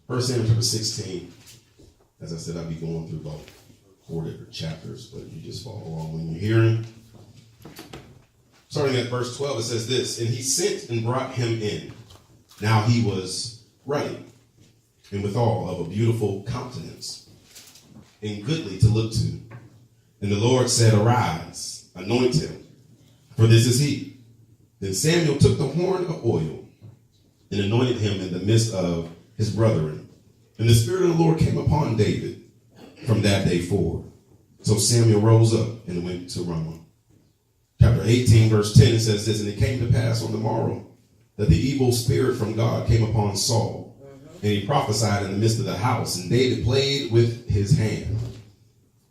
1 Samuel chapter 16. As I said, I'll be going through about 4 different chapters, but you just follow along when you're hearing. Starting at verse 12, it says this, and he sent and brought him in. Now he was ruddy, and withal of a beautiful countenance, and goodly to look to. And the Lord said, arise, anoint him, for this is he. Then Samuel took the horn of oil and anointed him in the midst of his brethren. And the Spirit of the Lord came upon David from that day forward. So Samuel rose up and went to Ramah. Chapter 18, verse 10 says this, and it came to pass on the morrow that the evil spirit from God came upon Saul, and he prophesied in the midst of the house, and David played with his hand,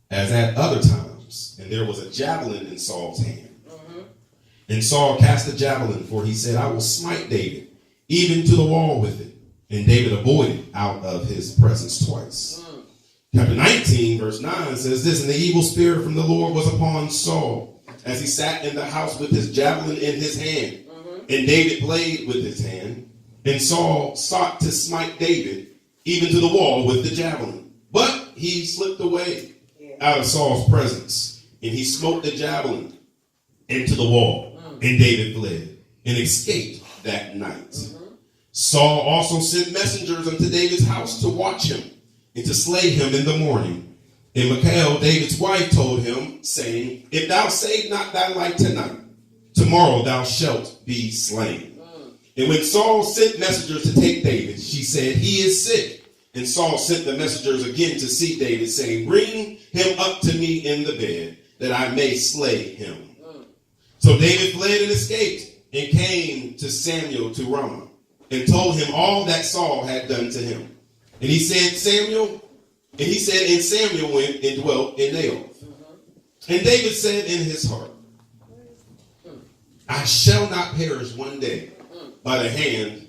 as at other times, and there was a javelin in Saul's hand. And Saul cast the javelin, for he said, I will smite David, even to the wall with it. And David avoided out of his presence twice. Chapter 19, verse 9 says this, and the evil spirit from the Lord was upon Saul, as he sat in the house with his javelin in his hand. And David played with his hand. And Saul sought to smite David, even to the wall with the javelin. But he slipped away out of Saul's presence, and he smote the javelin into the wall. And David fled and escaped that night. Saul also sent messengers unto David's house to watch him and to slay him in the morning. And Michal, David's wife, told him, saying, if thou save not thy life tonight, tomorrow thou shalt be slain. And when Saul sent messengers to take David, she said, he is sick. And Saul sent the messengers again to see David, saying, bring him up to me in the bed, that I may slay him. So David fled and escaped, and came to Samuel to Ramah, and told him all that Saul had done to him. And he said, and Samuel went and dwelt in Naioth. And David said in his heart, I shall not perish one day by the hand.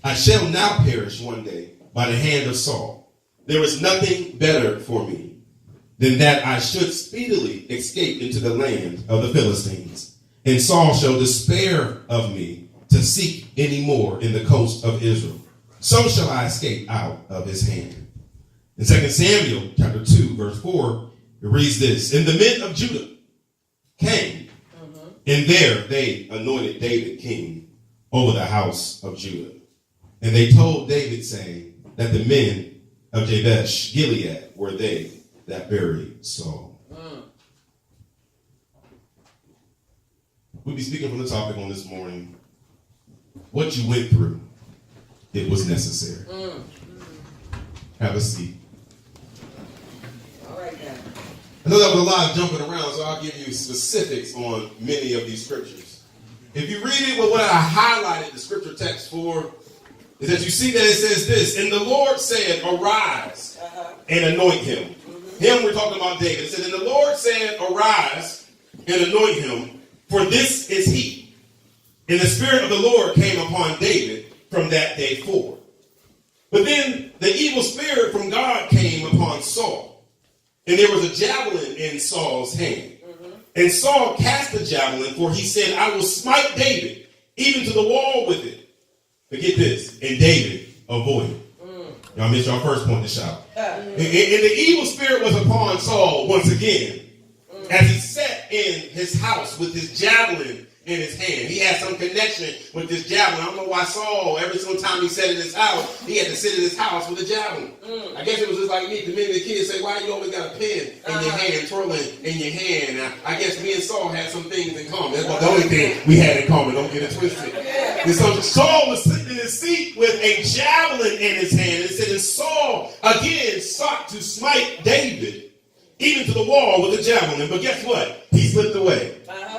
I shall now perish one day by the hand of Saul. There is nothing better for me than that I should speedily escape into the land of the Philistines. And Saul shall despair of me to seek any more in the coast of Israel. So shall I escape out of his hand. In 2 Samuel chapter 2, verse 4, it reads this, and the men of Judah came, and there they anointed David king over the house of Judah. And they told David, saying that the men of Jabesh Gilead were they that buried Saul. We'll be speaking from the topic on this morning. What you went through, it was necessary. Have a seat. All right, now. I know that was a lot of jumping around, so I'll give you specifics on many of these scriptures. If you read it, what I highlighted the scripture text for is that you see that it says this, and the Lord said, arise and anoint him. Him, we're talking about David. It said, and the Lord said, arise and anoint him, for this is he. And the Spirit of the Lord came upon David from that day forward. But then the evil spirit from God came upon Saul. And there was a javelin in Saul's hand. And Saul cast the javelin, for he said, I will smite David, even to the wall with it. But get this, and David avoided. Y'all missed your first point to shout. And the evil spirit was upon Saul once again, as he sat in his house with his javelin in his hand. He had some connection with this javelin. I don't know why Saul, every single time he sat in his house, he had to sit in his house with a javelin. I guess it was just like me. The minute the kids say, why you always got a pen in your hand, twirling in your hand? I guess me and Saul had some things in common. That's the only thing we had in common. Don't get it twisted. And so Saul was sitting in his seat with a javelin in his hand. It said, and Saul again sought to smite David, even to the wall with a javelin. But guess what? He slipped away.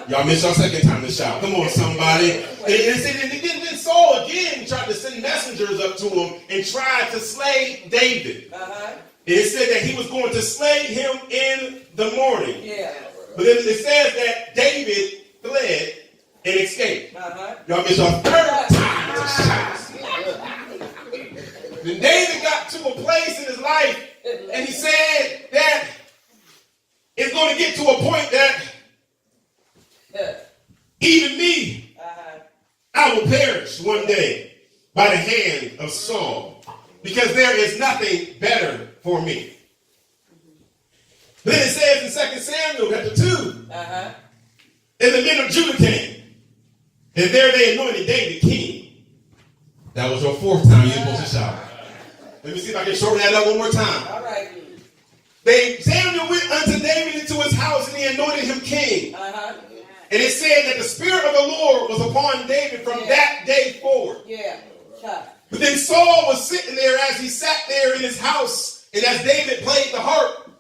Y'all missed your second time to shout. Come on, somebody. And then Saul again tried to send messengers up to him and tried to slay David. It said that he was going to slay him in the morning. But then it says that David fled and escaped. Y'all missed your third time to shout. Then David got to a place in his life and he said that it's going to get to a point that even me, I will perish one day by the hand of Saul. because there is nothing better for me. Then it says in 2 Samuel chapter 2, and the men of Judah came, and there they anointed David king. That was your fourth time you're supposed to shout. Let me see if I can shorten that up one more time. All right. Samuel went unto David into his house, and he anointed him king. And it said that the Spirit of the Lord was upon David from that day forward. But then Saul was sitting there as he sat there in his house, and as David played the harp,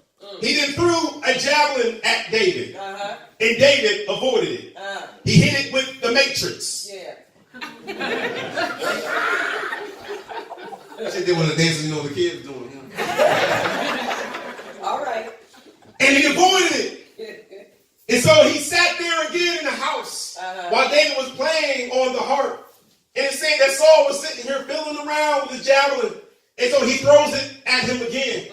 he then threw a javelin at David. And David avoided it. He hit it with the matrix. She did one of the dances, you know, the kids doing. All right. And he avoided it. And so he sat there again in the house while David was playing on the harp. And it said that Saul was sitting here fiddling around with his javelin. And so he throws it at him again.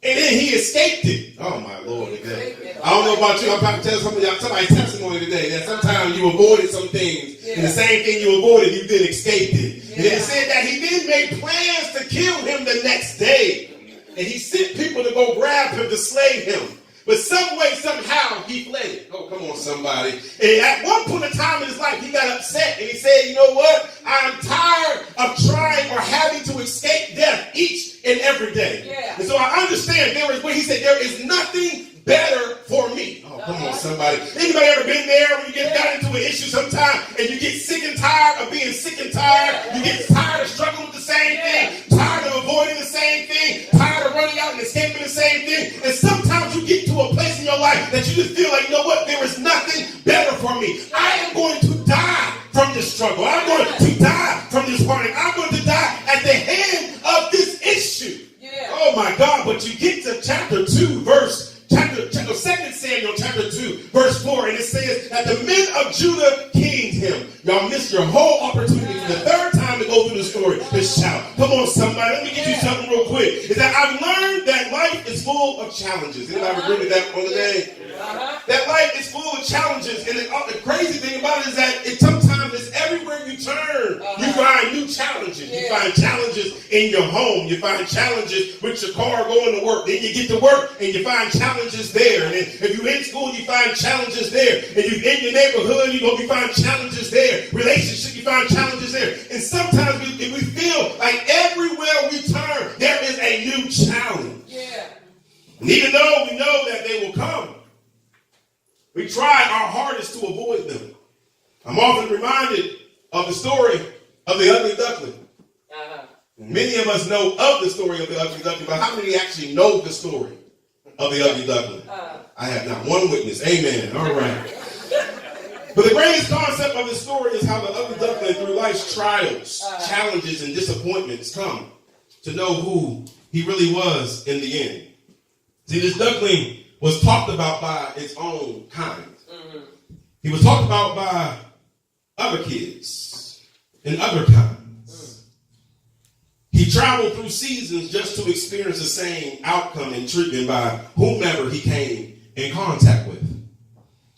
And then he escaped it. Oh, my Lord, today. I don't know about you. I'm about to tell somebody's testimony today that sometimes you avoided some things. And the same thing you avoided, you then escaped it. And it said that he then made plans to kill him the next day. And he sent people to go grab him to slay him. But some way, somehow, he fled. Oh, come on, somebody. And at one point in time in his life, he got upset. And he said, you know what? I'm tired of trying or having to escape death each and every day. And so I understand when he said, there is nothing better for me. Oh, come on, somebody. Anybody ever been there when you got into an issue sometime and you get sick and tired of being sick and tired? You get tired of struggling with the same thing, tired of avoiding the same thing, tired of running out and escaping the same thing. And sometimes you get to a place in your life that you just feel like, you know what? There is nothing better for me. I am going to die from this struggle. I'm going to die from this heartache. I'm going to die at the hand of this issue. Oh my God, but you get to chapter 2, chapter 2 Samuel chapter 2, verse 4, and it says that the men of Judah kinged him. Y'all missed your whole opportunity for the third time to go through the story to shout. Come on, somebody, let me get you something real quick. Is that I've learned that life is full of challenges. Anybody agree with that on the day? That life is full of challenges, and the crazy thing about it is that sometimes it's everywhere you turn, you find new challenges. You find challenges in your home. You find challenges with your car going to work. Then you get to work, and you find challenges there. And then if you're in school, you find challenges there. And you're in your neighborhood, you find challenges there. Relationship, you find challenges there. And sometimes we feel like everywhere we turn, there is a new challenge. And even though we know that they will come, we try our hardest to avoid them. I'm often reminded of the story of the ugly duckling. Many of us know of the story of the ugly duckling, but how many actually know the story of the ugly duckling? I have not one witness. Amen. All right. But the greatest concept of the story is how the ugly duckling, through life's trials, challenges, and disappointments, come to know who he really was in the end. See, this duckling was talked about by its own kind. He was talked about by other kids and other kinds. He traveled through seasons just to experience the same outcome and treatment by whomever he came in contact with.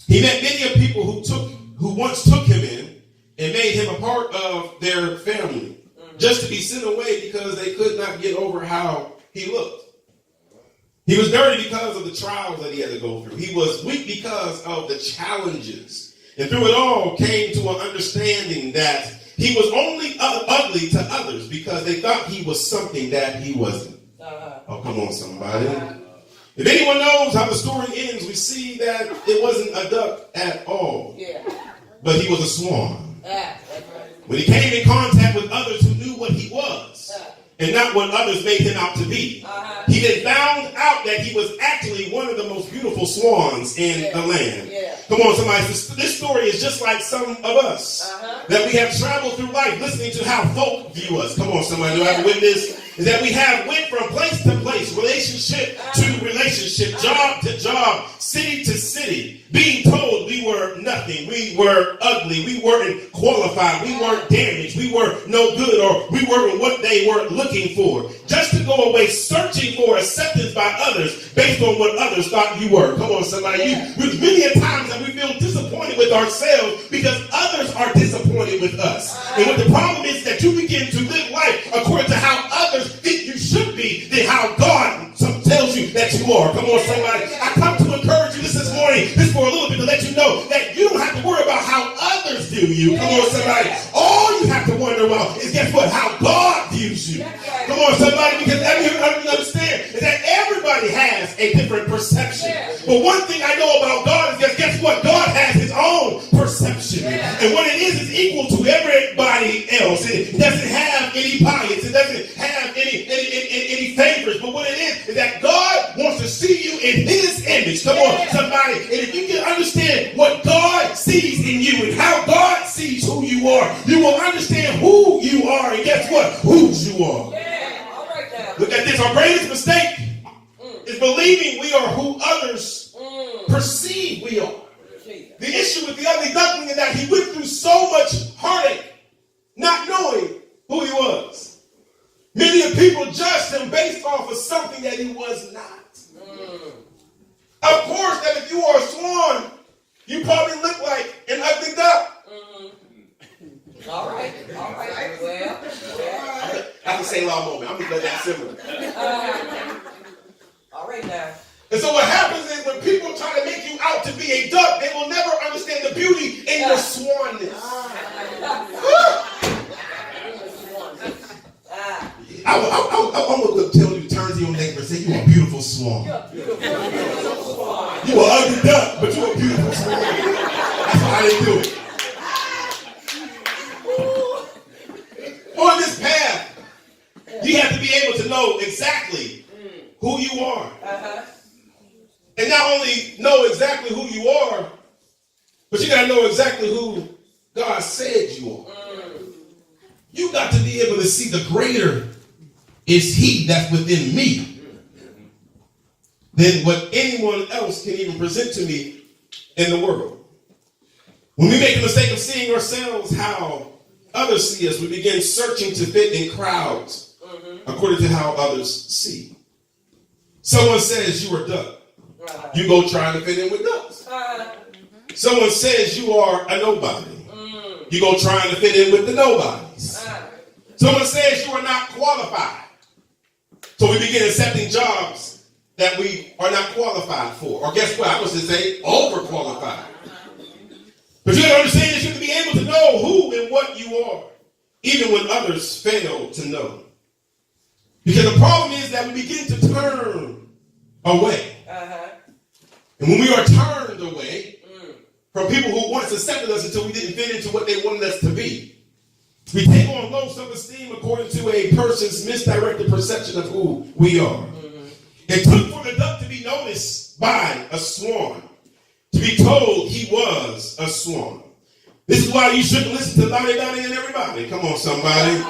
He met many of people who once took him in and made him a part of their family, just to be sent away because they could not get over how he looked. He was dirty because of the trials that he had to go through. He was weak because of the challenges. And through it all came to an understanding that he was only ugly to others because they thought he was something that he wasn't. Oh, come on, somebody. If anyone knows how the story ends, we see that it wasn't a duck at all. But he was a swan. When he came in contact with others who knew what he was and not what others made him out to be, he then found out that he was actually one of the most beautiful swans in the land. Come on, somebody. This story is just like some of us that we have traveled through life listening to how folk view us. Come on, somebody. Do I have a witness? Is that we have went from place to place, relationship to relationship, job to job, city to city, being told we were nothing, we were ugly, we weren't qualified, we weren't damaged, we were no good, or we weren't what they were looking for, just to go away searching for acceptance by others based on what others thought you were. Come on, somebody. With many a times that we feel disappointed with ourselves because others are disappointed with us. And what the problem is that you begin to live life according to how others feel you are. Come on, somebody. I come to encourage you this morning, just for a little bit, to let you know that you don't have to worry about how others view you. Come on, somebody. All you have to wonder about is, guess what? How God views you. Come on, somebody, because you understand is that everybody has a different perception. But one thing I know about God is that, guess what? God has his own perception. And what it is equal to everybody else. It doesn't have any bias. It doesn't have any favors. But what it is that God wants to see you in his image. Come on, somebody. And if you can understand what God sees in you and how God sees who you are, you will understand who you are. And guess what? Whose you are. Look at this. Our greatest mistake is believing we are who others perceive we are. The issue with the ugly duckling is that he went through so much heartache not knowing who he was. Many of people judged him based off of something that he was not. Of course, that if you are a swan, you probably look like an ugly duck. All right. Well. I can say long moment. I'm just letting that simmer. All right now. And so what happens is when people try to make you out to be a duck, they will never understand the beauty in your swanness. I want to tell you, turn to your neighbor and say, you a beautiful swan. You an ugly duck, but you a beautiful swan. That's how they do it. On this path, you have to be able to know exactly who you are. And not only know exactly who you are, but you got to know exactly who God said you are. You got to be able to see the greater is he that's within me than what anyone else can even present to me in the world. When we make the mistake of seeing ourselves how others see us, we begin searching to fit in crowds according to how others see. Someone says you are duck. You go trying to fit in with ducks. Someone says you are a nobody. You go trying to fit in with the nobodies. Someone says you are not qualified. So we begin accepting jobs that we are not qualified for. Or guess what? I was to say overqualified. But you have to understand that you have to be able to know who and what you are, even when others fail to know. Because the problem is that we begin to turn away. And when we are turned away from people who once accepted us until we didn't fit into what they wanted us to be, we take on low self-esteem according to a person's misdirected perception of who we are. It took for the duck to be noticed by a swan, to be told he was a swan. This is why you shouldn't listen to Lottie Dottie and everybody. Come on, somebody.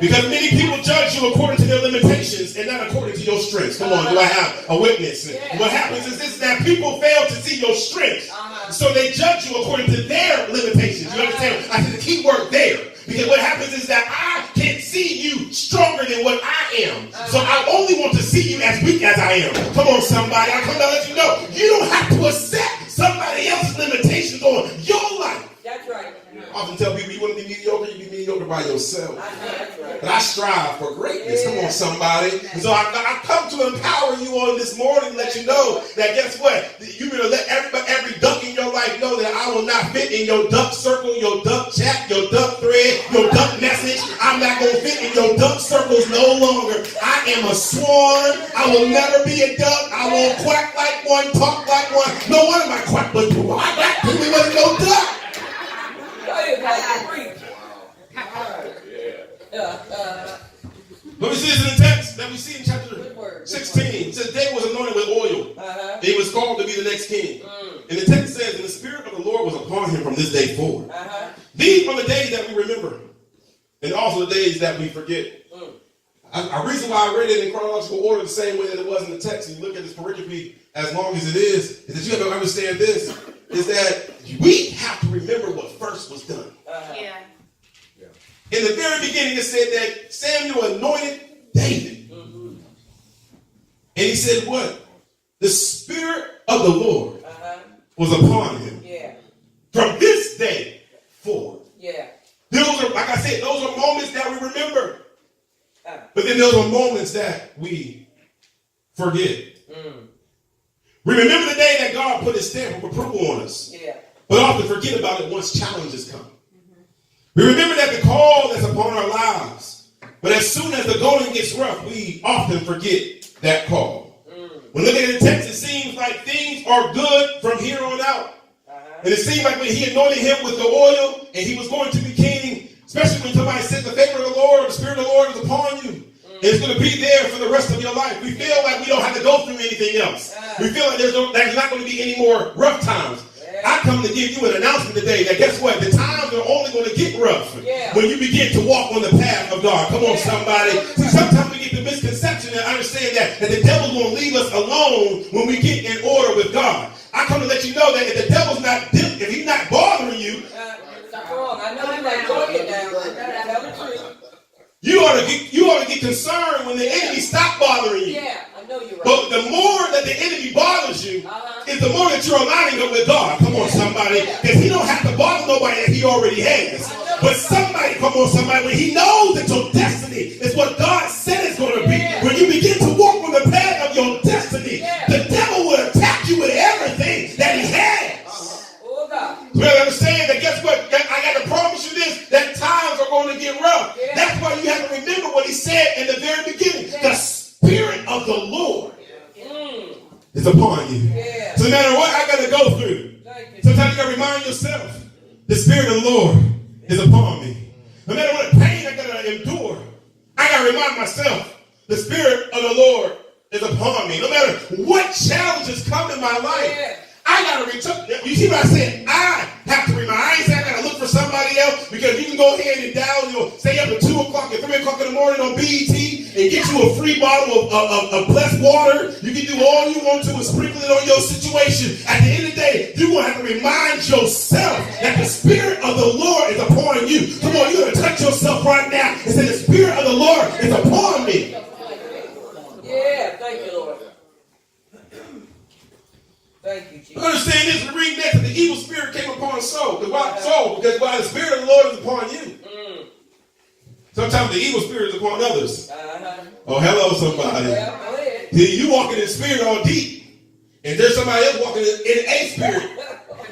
Because many people judge you according to their limitations and not according to your strengths. Come on, do I have a witness? And what happens is this, that people fail to see your strengths. So they judge you according to their limitations. You understand? I said the key word there. Because what happens is that I can't see you stronger than what I am. So I only want to see you as weak as I am. Come on, somebody. I come to let you know, you don't have to accept somebody else's limitations on your life. That's right. I often tell people you want to be mediocre, you be mediocre by yourself. But I strive for greatness. Come on, somebody. And so I come to empower you on this morning, let you know that guess what? You're going to let every duck in your life know that I will not fit in your duck circle, your duck chat, your duck thread, your duck message. I'm not going to fit in your duck circles no longer. I am a swan. I will never be a duck. I won't quack like one, talk like one. No one of my quack, but I got to be with no duck. Let me see this in the text that we see in chapter 16. It says David was anointed with oil. He was called to be the next king. And the text says, and the Spirit of the Lord was upon him from this day forward. These are the days that we remember. And also the days that we forget. A reason why I read it in chronological order the same way that it was in the text, and you look at this pericope as long as it is that you have to understand this, is that we have to remember what first was done. In the very beginning, it said that Samuel anointed David. And he said what? The Spirit of the Lord was upon him. From this day forward. Those are, like I said, those are moments that we remember. But then those are moments that we forget. We remember the day that God put his stamp of approval on us, but often forget about it once challenges come. We remember that the call that's upon our lives, but as soon as the going gets rough, we often forget that call. When looking at the text, it seems like things are good from here on out. And it seemed like when he anointed him with the oil and he was going to be king, especially when somebody said the favor of the Lord, the Spirit of the Lord is upon you. And it's going to be there for the rest of your life. We feel like we don't have to go through anything else. We feel like there's not going to be any more rough times. I come to give you an announcement today that guess what? The times are only going to get rough when you begin to walk on the path of God. Come on, somebody. See, sometimes we get the misconception and understand that the devil's going to leave us alone when we get in order with God. I come to let you know that if the devil's not, if he's not bothering you, I know you like going down. Tell the truth. You ought to get concerned when the enemy stop bothering you. Yeah, I know you're right. But the more that the enemy bothers you, is the more that you're aligning up with God. Come on, somebody. Because he don't have to bother nobody that he already has. But somebody, come on, somebody, when he knows that your destiny is what God said it's going to be, when you begin to walk on the path of your destiny, the devil will attack you with everything that he has. Oh, God. Well, understand that guess what? I got to promise you this, that times are going to get rough. That's why you have to remember what he said in the very beginning. The Spirit of the Lord is upon you. So no matter what I got to go through, sometimes you got to remind yourself, the Spirit of the Lord is upon me. No matter what pain I got to endure, I got to remind myself, the Spirit of the Lord is upon me. No matter what challenges come in my life, I got to return. You see what I said? I have to remind. I ain't saying I got to look for somebody else, because you can go ahead and down, stay up at 2 o'clock and 3 o'clock in the morning on BET and get you a free bottle of blessed water. You can do all you want to and sprinkle it on your situation. At the end of the day, you're going to have to remind yourself that the Spirit of the Lord is upon you. Come on, you're going to touch yourself right now and say, the Spirit of the Lord is upon me. Yeah, thank you, Lord. Thank you, Jesus. Understand this, we read next that the evil spirit came upon Saul. Because while the Spirit of the Lord is upon you, sometimes the evil spirit is upon others. Oh, hello, somebody. You walking in the spirit all deep, and there's somebody else walking in a spirit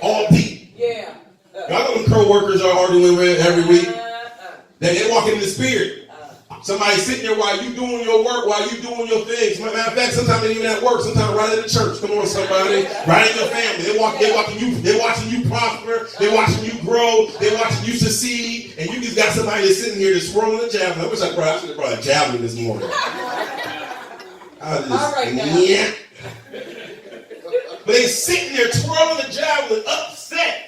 all deep. Yeah. Y'all know them co-workers are arguing with every week. They walking in the spirit. Somebody sitting there while you doing your work, while you doing your things. Matter of fact, sometimes they even at work, sometimes right in the church. Come on, somebody. Right in your family. They're watching you prosper. They're watching you grow. They're watching you succeed. And you just got somebody that's sitting here that's swirling a javelin. I wish I should have brought a javelin this morning. Yeah. But they sitting there twirling the javelin, upset.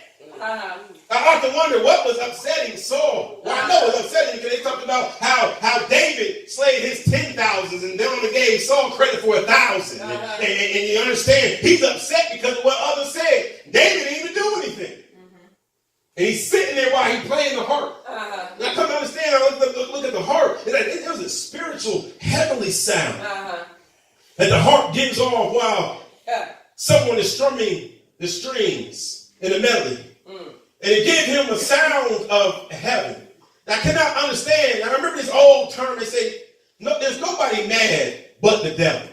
I often wonder what was upsetting Saul. Well, I know it was upsetting because they talked about how David slayed his 10,000s and they only gave Saul credit for 1,000. And you understand, he's upset because of what others said. David didn't even do anything. And he's sitting there while he's playing the harp. And I come to understand, I look at the harp, and it was a spiritual, heavenly sound that the harp gives off while someone is strumming the strings in a melody. And it gave him a sound of heaven. Now, I cannot understand. I remember this old term. They say, no, there's nobody mad but the devil.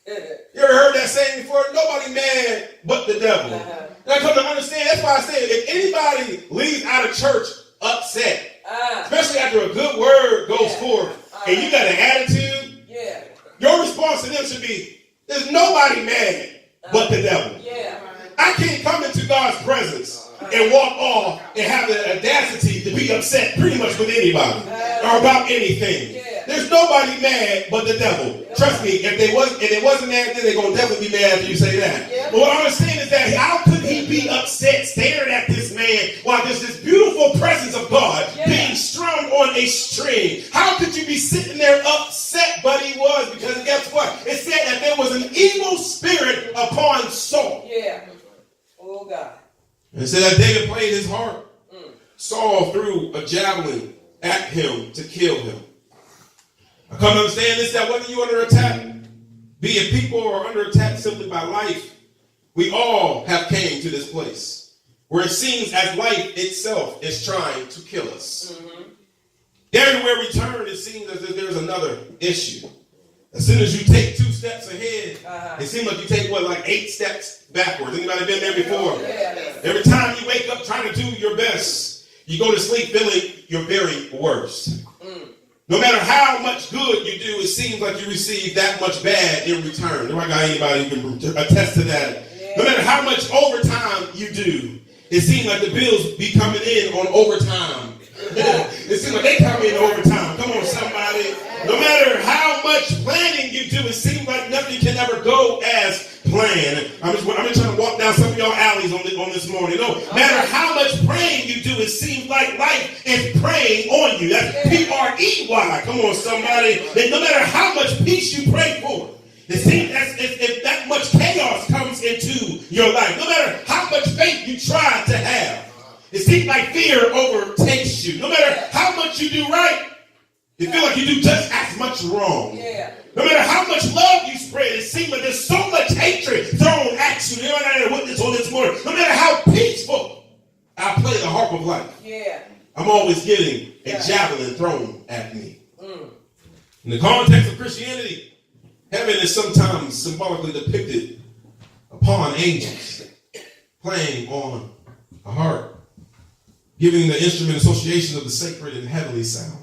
You ever heard that saying before? Nobody mad but the devil. And I come to understand. That's why I say, if anybody leaves out of church upset, especially after a good word goes forth, and you got an attitude, your response to them should be, there's nobody mad but the devil. I can't come into God's presence and walk off and have the audacity to be upset pretty much with anybody or about anything. There's nobody mad but the devil. Trust me, if they wasn't mad, then they're going to definitely be mad after you say that. But what I understand is that how could he be upset staring at this man while there's this beautiful presence of God being strung on a string? How could you be sitting there upset? But he was, because guess what? It said that there was an evil spirit upon Saul. Oh, God. And it said that David played his harp. Saul threw a javelin at him to kill him. I come to understand this, that whether you're under attack, be it people are under attack simply by life, we all have came to this place where it seems as life itself is trying to kill us. Everywhere we turn, it seems as if there's another issue. As soon as you take 2 steps ahead, it seems like you take, like 8 steps backwards. Anybody been there before? Yeah. Every time you wake up trying to do your best, you go to sleep feeling your very worst. No matter how much good you do, it seems like you receive that much bad in return. Do I got anybody who can attest to that? Yeah. No matter how much overtime you do, it seems like the bills be coming in on overtime. It seems like they come in overtime. Come on, somebody. No matter how much planning you do, it seems like nothing can ever go as planned. I'm just trying to walk down some of y'all alleys on this morning. No matter how much praying you do, it seems like life is praying on you. That's P-R-E-Y. Come on, somebody. And no matter how much peace you pray for, it seems as if that much chaos comes into your life. No matter how much faith you try to have, it seems like fear overtakes you. No matter how much you do right, you feel like you do just as much wrong. Yeah. No matter how much love you spread, it seems like there's so much hatred thrown at you. You know, I got a witness on this morning. No matter how peaceful I play the harp of life, I'm always getting a javelin thrown at me. In the context of Christianity, heaven is sometimes symbolically depicted upon angels playing on a harp, giving the instrument association of the sacred and heavenly sound.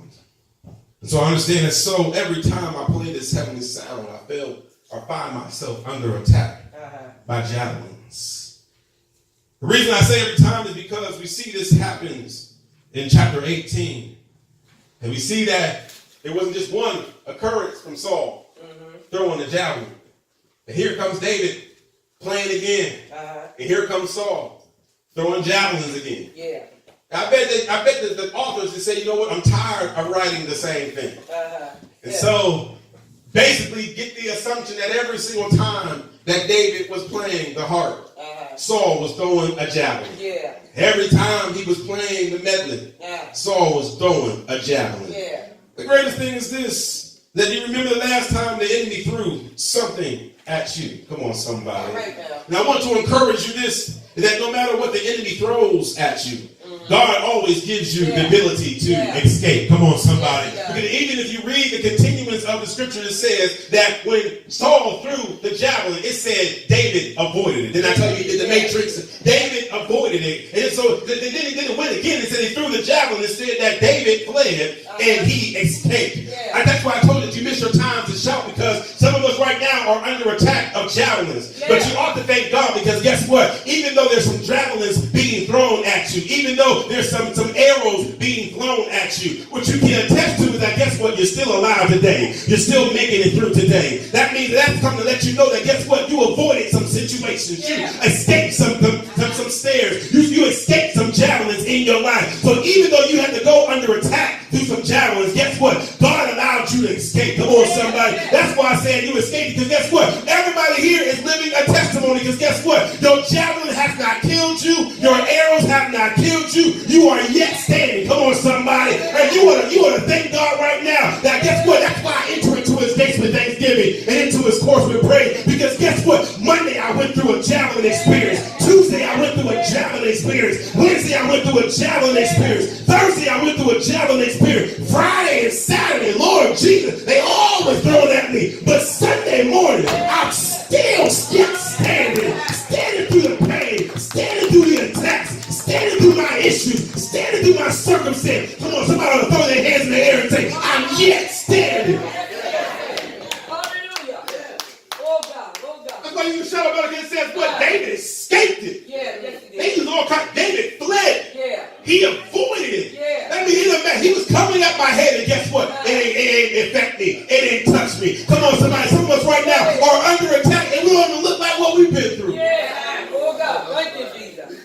And so I understand that so every time I play this heavenly sound, I feel or find myself under attack by javelins. The reason I say every time is because we see this happens in chapter 18. And we see that it wasn't just one occurrence from Saul throwing the javelin. And here comes David playing again. And here comes Saul throwing javelins again. Yeah. I bet that the authors would say, you know what, I'm tired of writing the same thing. And so basically get the assumption that every single time that David was playing the harp, Saul was throwing a javelin. Yeah. Every time he was playing the medley, Saul was throwing a javelin. Yeah. The greatest thing is this, that you remember the last time the enemy threw something at you. Come on, somebody. Right now I want to encourage you this, that no matter what the enemy throws at you, God always gives you the ability to escape. Come on, somebody. Because even if you read the continuance of the scripture, it says that when Saul threw the javelin, it said David avoided it. Didn't I tell you he did the Matrix? David avoided it. And so then he didn't win again. It said he threw the javelin. It said that David fled and he escaped. And that's why I told you that you missed your time to shout, because some of us right now are under attack of javelins. But you ought to thank God, because guess what? Even though there's some javelins being thrown at you, even though there's some arrows being thrown at you, what you can attest to is that guess what? You're still alive today. You're still making it through today. That means that's coming to let you know that guess what? You avoided some situations. You escaped some snares. You escaped some javelins in your life. So even though you had to go under attack through some javelins, guess what? God allowed you to escape. Come on, somebody. That's why I said you escaped, because guess what? Everybody here is living a testimony, because guess what? Your javelin has not killed you. Your arrows have not killed you. You are yet standing. Come on, somebody. And you want to thank God right now. That guess what? That's why I enter into his gates with thanksgiving and into his courts with praise. Because guess what? Monday I went through a javelin experience. Tuesday I went through a javelin experience. Wednesday I went through a javelin experience. Thursday I went through a javelin experience. Friday and Saturday, Lord Jesus, they all were thrown at me. But Sunday morning, I'm still standing through the pain, standing through the attacks, standing through my issues, standing through my circumstance. Come on, somebody ought to throw their hands in the air and say, I'm yet standing. Hallelujah. Oh God, oh God. That's why you shout about it. It says what? David escaped it. Yeah, yes he did. They used all kinds. David fled. Yeah. He avoided it. Yeah. That means he was coming at my head, and guess what? It ain't affect me. It ain't touch me. Come on, somebody. Some of us right now are under attack, and we don't even look like what we've been through. Yeah. Oh God, thank you, Jesus.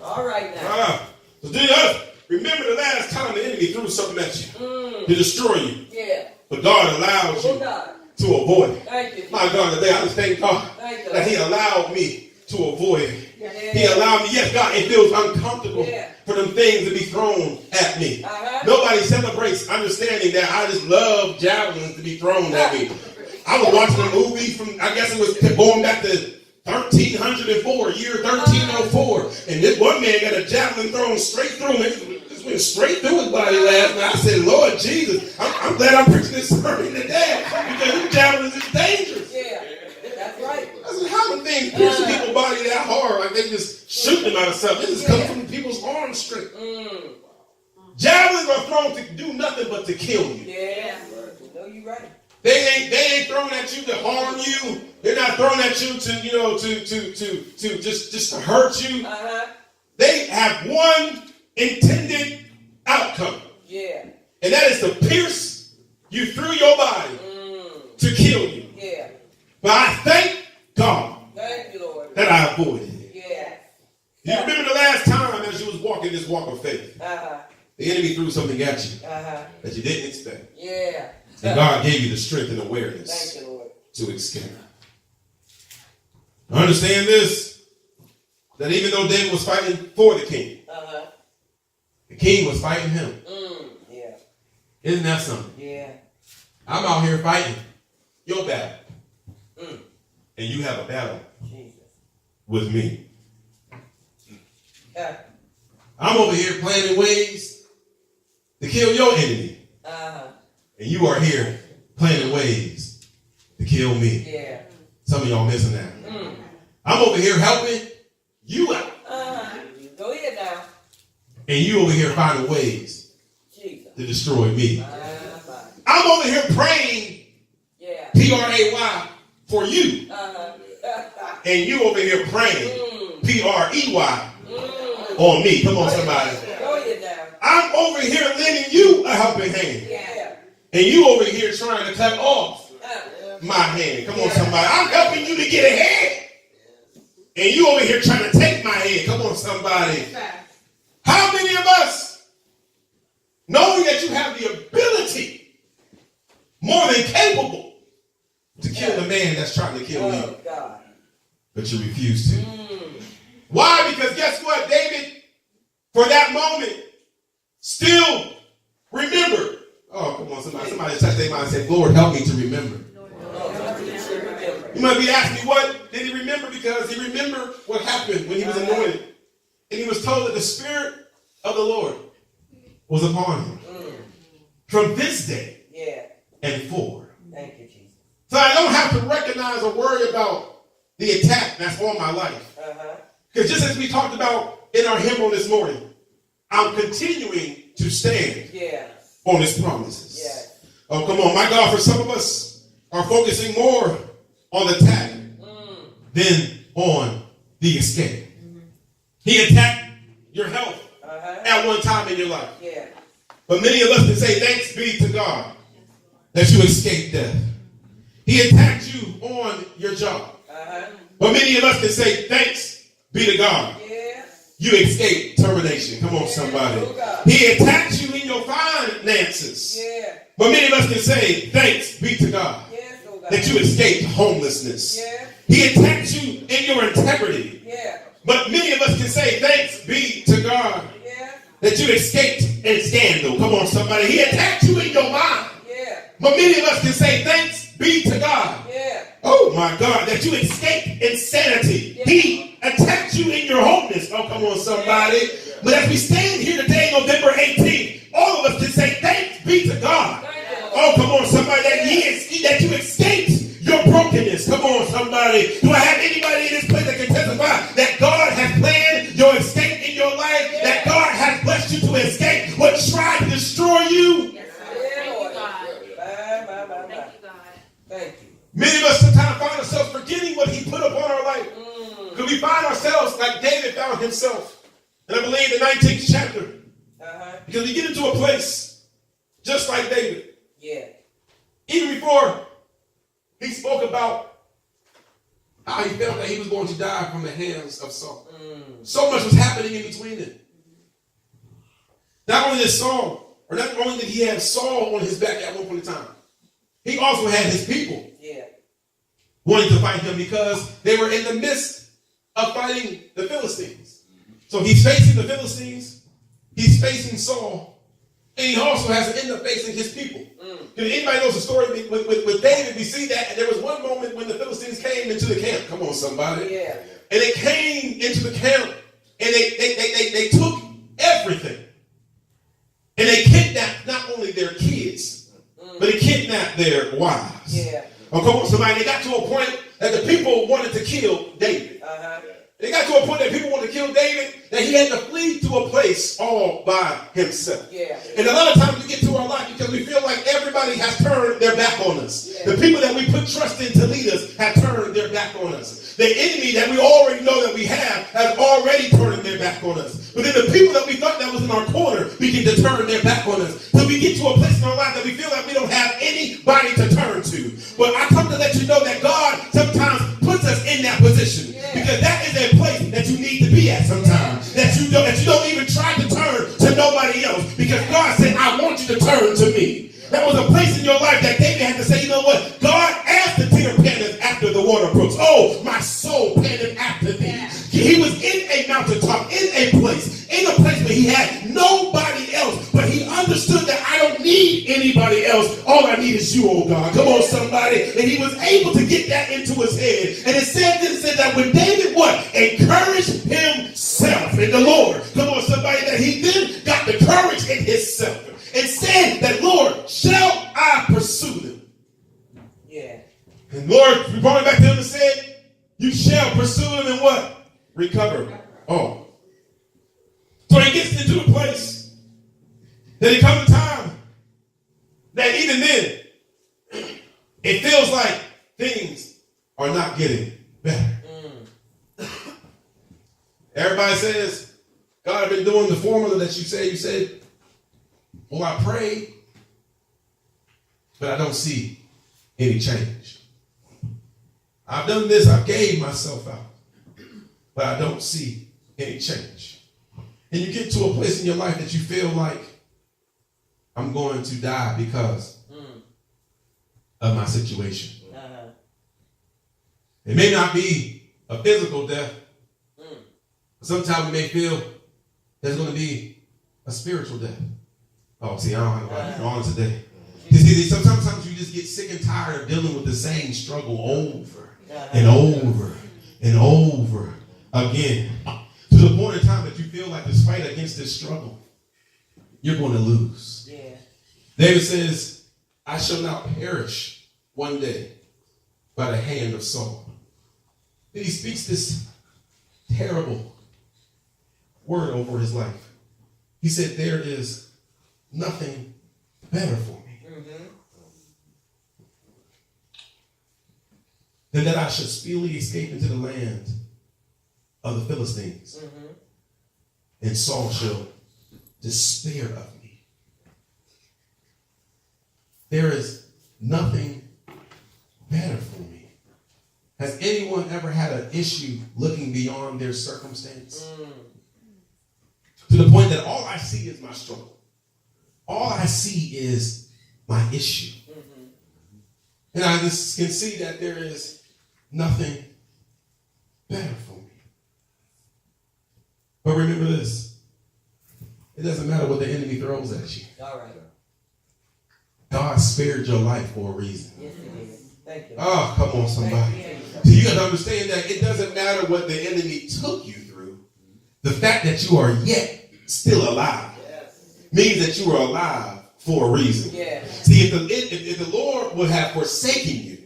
All right now. So do you remember the last time the enemy threw something at you to destroy you? Yeah. But God allowed you to avoid it. Thank you. My God, today I just thank God that he allowed me to avoid it. He allowed me, yes, God, it feels uncomfortable for them things to be thrown at me. Nobody celebrates understanding that I just love javelins to be thrown at me. I was watching a movie from, I guess it was going back to 1304, year 1304. And this one man got a javelin thrown straight through him. This went straight through his body last night. I said, Lord Jesus, I'm glad I'm preaching this sermon today because them javelins is dangerous. Yeah, that's right. I said, how do things pierce people's body that hard? Like they just shoot them out of something. This is coming from people's arm strength. Javelins are thrown to do nothing but to kill you. Yeah, no, you're right. They ain't thrown at you to harm you. They're not thrown at you to just to hurt you. They have one intended outcome. Yeah. And that is to pierce you through your body to kill you. Yeah. But I thank God Thank you, Lord. that I avoided it. Yeah. You remember the last time as you was walking this walk of faith, the enemy threw something at you that you didn't expect. Yeah. And God gave you the strength and awareness Thank you, Lord. to escape. Understand this, that even though David was fighting for the king, the king was fighting him. Yeah. Isn't that something? Yeah. I'm out here fighting your battle. And you have a battle Jesus. with me. Yeah. I'm over here planning ways to kill your enemy. And you are here planning ways to kill me. Yeah. Some of y'all missing that. I'm over here helping you out. Go ahead now. And you over here finding ways Jesus. to destroy me. My. I'm over here praying, Yeah. P-R-A-Y, for you. And you over here praying, P-R-E-Y, on me. Come on, somebody. Go ahead now. I'm over here lending you a helping hand. Yeah. And you over here trying to cut off my hand. Come on, somebody. I'm helping you to get ahead. And you over here trying to take my head. Come on, somebody. How many of us, knowing that you have the ability, more than capable, to kill the man that's trying to kill you, God. but you refuse to? Why? Because guess what? David, for that moment, still remembered. Oh, come on, somebody touch their mind and say, Lord, help me to remember. You might be asking me, what did he remember? Because he remembered what happened when he was anointed. And he was told that the Spirit of the Lord was upon him. From this day and forward. Thank you, Jesus. So I don't have to recognize or worry about the attack that's on my life. Because just as we talked about in our hymnal this morning, I'm continuing to stand on his promises. Oh, come on. My God, for some of us are focusing more on the attack than on the escape. He attacked your health at one time in your life. But many of us can say, thanks be to God that you escaped death. He attacked you on your job. But many of us can say, thanks be to God. You escaped termination. Come on, somebody. He attacked you in your finances. But many of us can say, thanks be to God that you escaped homelessness. He attacked you in your integrity. But many of us can say, thanks be to God that you escaped in scandal. Come on, somebody. He attacked you in your mind. But many of us can say, thanks be to God. Oh, my God, that you escaped insanity. He attacked you in your homeless. Oh, come on, somebody. But as we stand here today, November 18th, all of us can say, thanks be to God. Oh, come on, somebody, that you escaped your brokenness. Come on, somebody. Do I have anybody in this place that can testify that God has planned your escape in your life? That God has blessed you to escape what tried to destroy you? Thank you. Many of us sometimes find ourselves forgetting what he put upon our life. Because we find ourselves like David found himself. And I believe the 19th chapter. Because we get into a place just like David. Even before he spoke about how he felt that he was going to die from the hands of Saul. So much was happening in between it. Not only did not only did he have Saul on his back at one point in time, he also had his people wanting to fight him because they were in the midst of fighting the Philistines. So he's facing the Philistines, he's facing Saul, and he also has to end up facing his people. If anybody knows the story with David, we see that there was one moment when the Philistines came into the camp. Come on, somebody. And they came into the camp and they took everything. at their wives. Yeah. Oh, come on, somebody. They got to a point that the people wanted to kill David. Uh-huh. They got to a point that people wanted to kill David, that he had to flee to a place all by himself. Yeah. And a lot of times we get to our life because we feel like everybody has turned their back on us. Yeah. The people that we put trust in to lead us have turned their back on us. The enemy that we already know that we have has already turned their back on us. But then the people that we thought that was in our corner begin to turn their back on us. So we get to a place in our life that we feel like we don't have anybody to turn to. But I come to let you know that God sometimes puts us in that position. Yeah. Because that is a place that you need to be at sometimes. That you don't even try to turn to nobody else. Because God said, I want you to turn to me. That was a place in your life that David had to say, you know what? God, as the deer panteth after the water brooks, oh, my soul panteth after thee. Yeah. He was in a mountaintop, in a place where he had nobody else, but he understood that I don't need anybody else. All I need is you, oh God. Come on, somebody. And he was able to get that into his head. And it said that when David what? Encouraged himself in the Lord. Come on, somebody. That he then got the courage in himself and said that, Lord, shall I pursue them? Yeah. And Lord, we brought it back to him and said, you shall pursue them and what? Recover. Oh. So he gets into the place that it comes a time that even then it feels like things are not getting better. Everybody says, God, I've been doing the formula that you said. You said, well, I prayed, but I don't see any change. I've done this. I gave myself out, but I don't see any change. And you get to a place in your life that you feel like I'm going to die because of my situation. Uh-huh. It may not be a physical death. But sometimes we may feel there's going to be a spiritual death. Oh, see, I don't have on today. You see, sometimes you just get sick and tired of dealing with the same struggle over and over and over again. To the point in time that you feel like this fight against this struggle, you're going to lose. Yeah. David says, I shall not perish one day by the hand of Saul. Then he speaks this terrible word over his life. He said, there is nothing better for me than that I should speedily escape into the land of the Philistines. And Saul shall despair of me. There is nothing better for me. Has anyone ever had an issue looking beyond their circumstance? To the point that all I see is my struggle. All I see is my issue. And I just can see that there is nothing better for me. But remember this. It doesn't matter what the enemy throws at you. All right. God spared your life for a reason. Yes, it is. Thank you. Oh, come on, somebody. So you got to understand that it doesn't matter what the enemy took you through. The fact that you are yet still alive means that you are alive for a reason. Yeah. See, if the Lord would have forsaken you,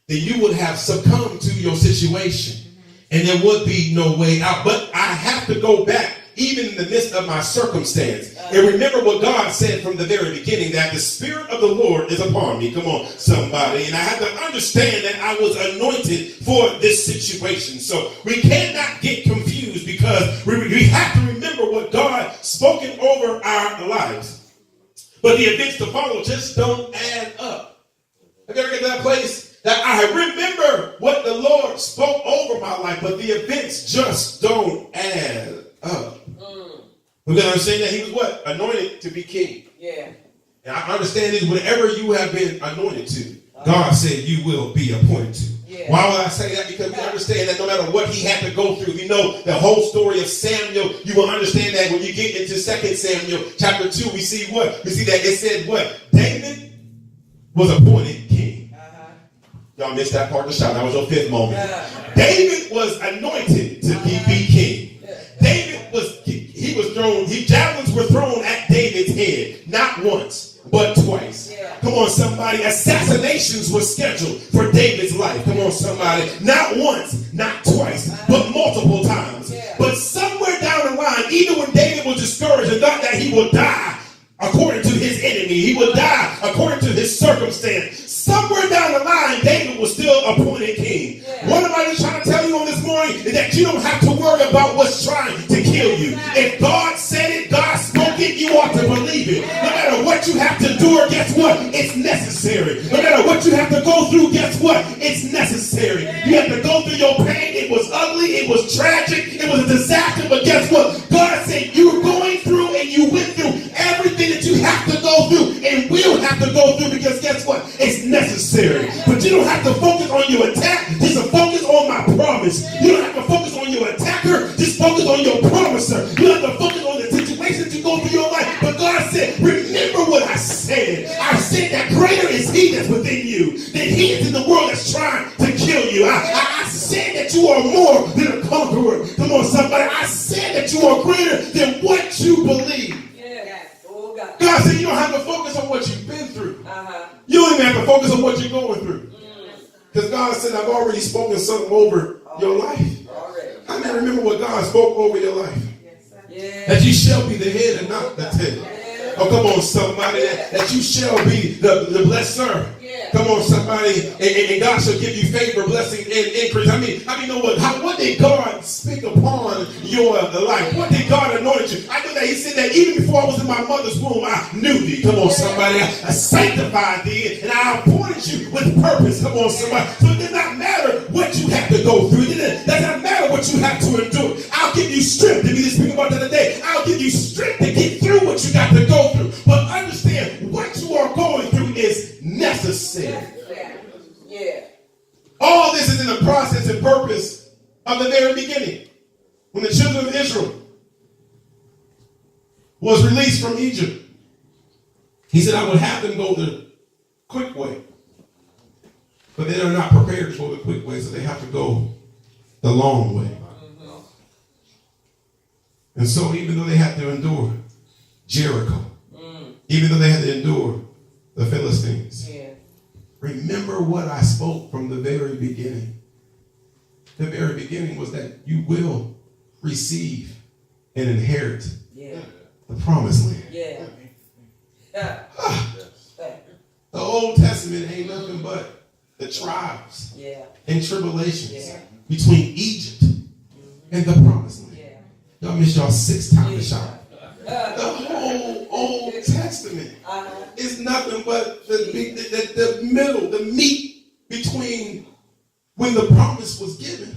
then you would have succumbed to your situation. And there would be no way out. But I have to go back, even in the midst of my circumstance, and remember what God said from the very beginning, that the Spirit of the Lord is upon me. Come on, somebody. And I have to understand that I was anointed for this situation. So we cannot get confused, because we have to remember what God spoken over our lives. But the events to follow just don't add up. I gotta get to that place that I remember what the Lord spoke over my life, but the events just don't add up. We're going to understand that he was what? Anointed to be king. Yeah. And I understand this, whatever you have been anointed to, God said you will be appointed to. Yeah. Why would I say that? Because we understand that no matter what he had to go through, you know the whole story of Samuel, you will understand that when you get into 2 Samuel chapter 2, we see what? We see that it said what? David was appointed king. Y'all missed that part of the shout. That was your fifth moment. David was anointed to be king. David was thrown, javelins were thrown at David's head, not once, but twice. Come on, somebody. Assassinations were scheduled for David's life. Come on, somebody. Not once, not twice, but multiple times. But somewhere down the line, even when David was discouraged and thought that he would die according to his enemy, he would die according to his circumstance, somewhere down the line, David was still appointed king. What am I just trying to tell you on this morning is that you don't have to worry about what's trying to kill you. If God said it, God spoke it, you ought to believe it. No matter what you have to do, or guess what? It's necessary. No matter what you have to go through, guess what? It's necessary. You have to go through your pain. It was ugly. It was tragic. It was a disaster. But guess what? God said you were going through and you went through everything that you have to go through and will have to go through, because guess what? It's necessary. But you don't have to focus on your attack. Just focus on my promise. You don't have to focus on your attacker. Just focus on your promiser. You don't have to focus on the situation that you go through your life. But God said, remember what I said. I said that greater is he that's within you than he is in the world that's trying to kill you. I said that you are more than a conqueror. Come on, somebody. I said that you are greater than what you believe. God said you don't have to focus on what you've been through. You don't even have to focus on what you're going through. Because God said, I've already spoken something over your life. I mean, remember what God spoke over your life. That you shall be the head and not the tail. Oh, come on, somebody. That you shall be the blesser. Come on, somebody. And God shall give you favor, blessing, and increase. I mean, know what did God speak upon your life? What did God anoint you? I know that he said that even before I was in my mother's womb, I knew thee. Come on, somebody. I sanctified thee, and I appointed you with purpose. Come on, somebody. So it does not matter what you have to go through. It does not matter what you have to endure. I'll give you strength. Did we just speak about that today? I'll give you strength to get through what you got to go through. But understand, what you are going through is necessary. All this is in the process and purpose of the very beginning. When the children of Israel was released from Egypt, he said, I would have them go the quick way. But they are not prepared to go the quick way, so they have to go the long way. And so even though they had to endure Jericho, even though they had to endure the Philistines, remember what I spoke from the very beginning. The very beginning was that you will receive and inherit the promised land. The Old Testament ain't nothing but the trials and tribulations between Egypt and the promised land. Y'all missed y'all 6 times the shot. The whole Old Testament is nothing but the middle, the meat between when the promise was given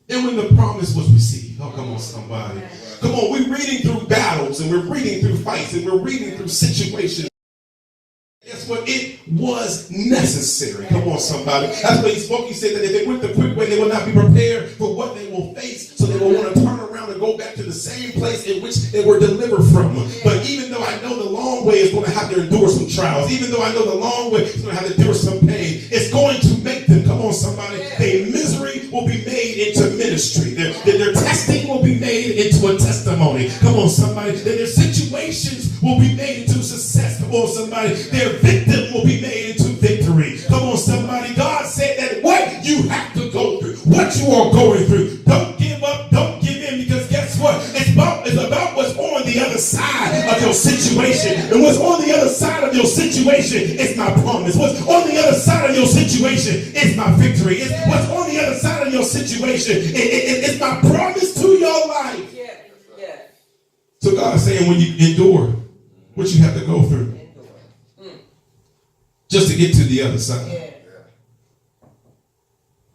and when the promise was received. Oh, come on, somebody. Come on, we're reading through battles and we're reading through fights and we're reading through situations. Guess what? It was necessary. Come on, somebody. That's what he spoke. He said that if they went the quick way, they will not be prepared for what they will face. So they will want to turn around and go back to the same place in which they were delivered from. But even though I know the long way is going to have to endure some trials, even though I know the long way is going to have to endure some pain, it's going to make them, come on, somebody, their misery will be made into ministry. Their testing will be made into a testimony. Come on, somebody. Their situations will be made into success. Come on, somebody. Their victim will be made into victory. Come on, somebody. God said that what you have to go through, what you are going through, don't give up, don't give in, because guess what? It's about what's on the other side of your situation. And what's on the other side of your situation is my promise. What's on the other side of your situation is my victory. What's on the other side of your situation it's my promise to your life. So God is saying, when you endure what you have to go through, just to get to the other side.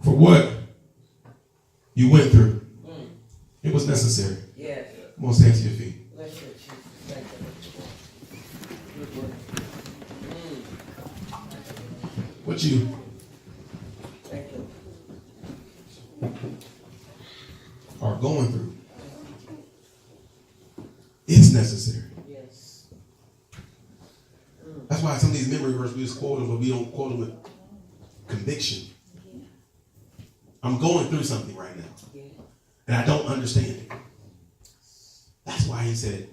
For what you went through, it was necessary. Come on, stand to your feet. What you are going through is necessary. That's why some of these memory verses we just quote them, but we don't quote them with conviction. I'm going through something right now, and I don't understand it. That's why he said,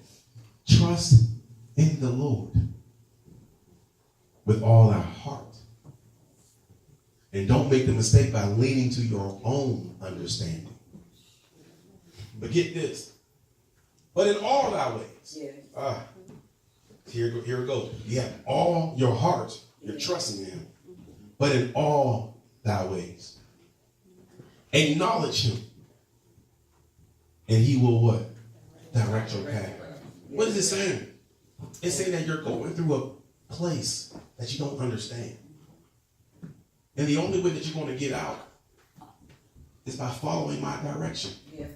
trust in the Lord with all our heart. And don't make the mistake by leaning to your own understanding. But get this. But in all thy ways. Yeah. Here it goes. You have all your heart. You're trusting him. But in all thy ways. Acknowledge him. And he will what? Direct your path. What is it saying? It's saying that you're going through a place that you don't understand. And the only way that you're going to get out is by following my direction. Yeah.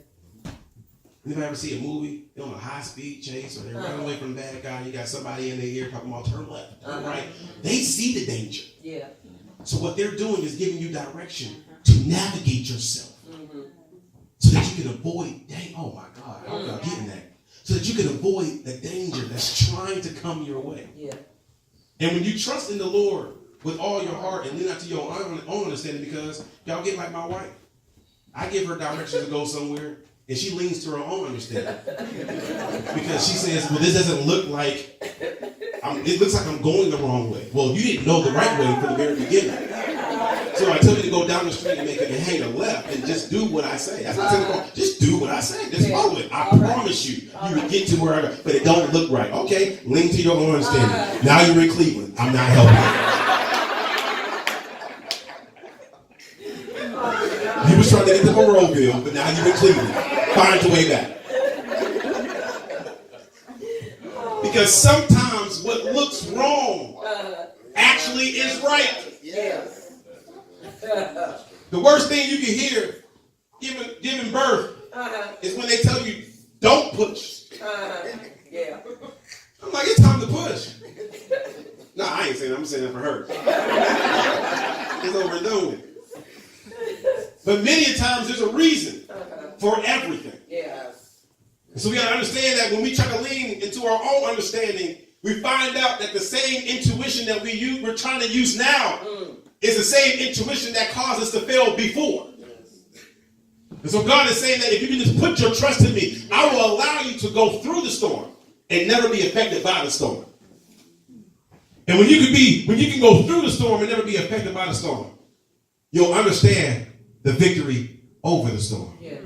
Anybody ever see a movie? They're on a high-speed chase, or they're running away from the bad guy. You got somebody in their ear talking about turn left, turn right. They see the danger. Yeah. So what they're doing is giving you direction to navigate yourself, so that you can avoid. Oh my God! I hope y'all getting that. So that you can avoid the danger that's trying to come your way. Yeah. And when you trust in the Lord with all your heart and lean out to your own understanding, because y'all get like my wife. I give her directions to go somewhere, and she leans to her own understanding. Because she says, well, this doesn't look like, it looks like I'm going the wrong way. Well, you didn't know the right way from the very beginning. So I tell you to go down the street and hang a left and just do what I say. That's what I tell you. Just do what I say. Just follow it. I promise you, you will get to where I go. But it don't look right. Okay, lean to your own understanding. Now you're in Cleveland. I'm not helping. You was trying to get to Monroeville, but now you're in Cleveland. Find your way back. Because sometimes what looks wrong actually is right. Yes. The worst thing you can hear giving birth is when they tell you, don't push. Yeah. I'm like, it's time to push. No, I ain't saying that. I'm saying that for her. It's overdoing it. But many times there's a reason for everything. Yes. So we got to understand that when we try to lean into our own understanding, we find out that the same intuition that we're trying to use now is the same intuition that caused us to fail before. And so God is saying that if you can just put your trust in me, I will allow you to go through the storm and never be affected by the storm. And when you can go through the storm and never be affected by the storm, you'll understand the victory over the storm. Yeah.